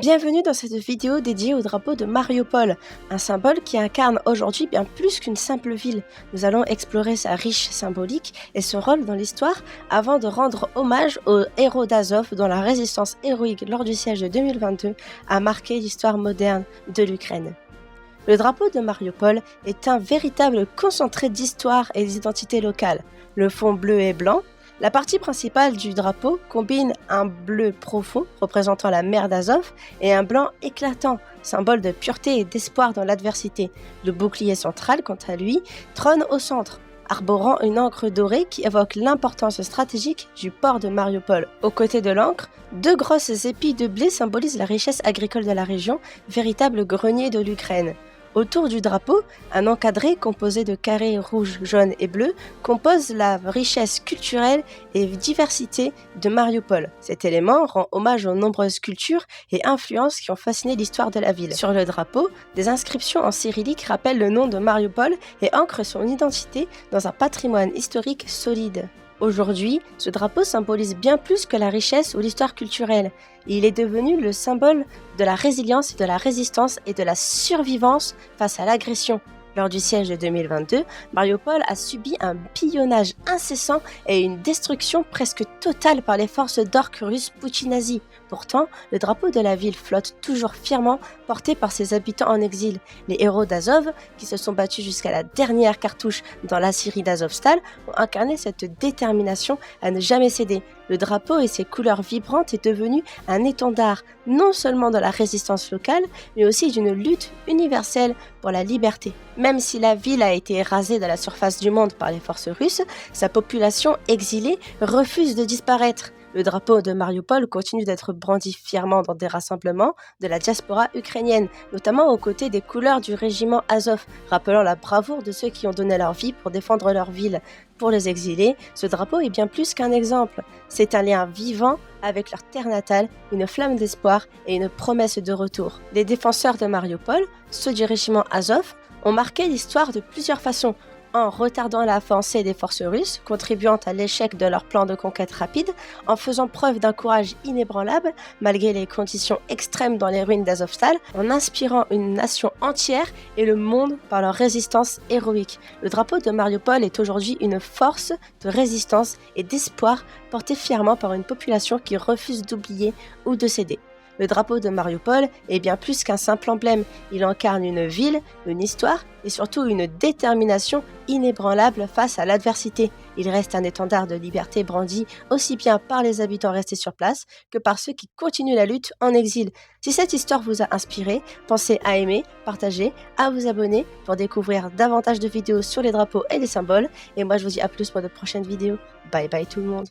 Bienvenue dans cette vidéo dédiée au drapeau de Mariupol, un symbole qui incarne aujourd'hui bien plus qu'une simple ville. Nous allons explorer sa riche symbolique et son rôle dans l'histoire avant de rendre hommage aux héros d'Azov dont la résistance héroïque lors du siège de 2022 a marqué l'histoire moderne de l'Ukraine. Le drapeau de Mariupol est un véritable concentré d'histoire et d'identité locale. Le fond bleu et blanc, la partie principale du drapeau combine un bleu profond représentant la mer d'Azov et un blanc éclatant, symbole de pureté et d'espoir dans l'adversité. Le bouclier central, quant à lui, trône au centre, arborant une encre dorée qui évoque l'importance stratégique du port de Mariupol. Aux côtés de l'encre, deux grosses épis de blé symbolisent la richesse agricole de la région, véritable grenier de l'Ukraine. Autour du drapeau, un encadré composé de carrés rouges, jaunes et bleus compose la richesse culturelle et diversité de Mariupol. Cet élément rend hommage aux nombreuses cultures et influences qui ont fasciné l'histoire de la ville. Sur le drapeau, des inscriptions en cyrillique rappellent le nom de Mariupol et ancrent son identité dans un patrimoine historique solide. Aujourd'hui, ce drapeau symbolise bien plus que la richesse ou l'histoire culturelle. Il est devenu le symbole de la résilience, de la résistance et de la survivance face à l'agression. Lors du siège de 2022, Mariupol a subi un pillonnage incessant et une destruction presque totale par les forces d'orques russes putsch-nazis. Pourtant, le drapeau de la ville flotte toujours fièrement, porté par ses habitants en exil. Les héros d'Azov, qui se sont battus jusqu'à la dernière cartouche dans la Syrie d'Azovstal, ont incarné cette détermination à ne jamais céder. Le drapeau et ses couleurs vibrantes est devenu un étendard non seulement de la résistance locale, mais aussi d'une lutte universelle pour la liberté. Même si la ville a été rasée de la surface du monde par les forces russes, sa population exilée refuse de disparaître. Le drapeau de Mariupol continue d'être brandi fièrement dans des rassemblements de la diaspora ukrainienne, notamment aux côtés des couleurs du régiment Azov, rappelant la bravoure de ceux qui ont donné leur vie pour défendre leur ville. Pour les exilés, ce drapeau est bien plus qu'un exemple. C'est un lien vivant avec leur terre natale, une flamme d'espoir et une promesse de retour. Les défenseurs de Mariupol, ceux du régiment Azov, ont marqué l'histoire de plusieurs façons, en retardant l'avancée des forces russes, contribuant à l'échec de leur plan de conquête rapide, en faisant preuve d'un courage inébranlable malgré les conditions extrêmes dans les ruines d'Azovstal, en inspirant une nation entière et le monde par leur résistance héroïque. Le drapeau de Mariupol est aujourd'hui une force de résistance et d'espoir porté fièrement par une population qui refuse d'oublier ou de céder. Le drapeau de Mariupol est bien plus qu'un simple emblème. Il incarne une ville, une histoire et surtout une détermination inébranlable face à l'adversité. Il reste un étendard de liberté brandi aussi bien par les habitants restés sur place que par ceux qui continuent la lutte en exil. Si cette histoire vous a inspiré, pensez à aimer, partager, à vous abonner pour découvrir davantage de vidéos sur les drapeaux et les symboles. Et moi je vous dis à plus pour de prochaines vidéos. Bye bye tout le monde.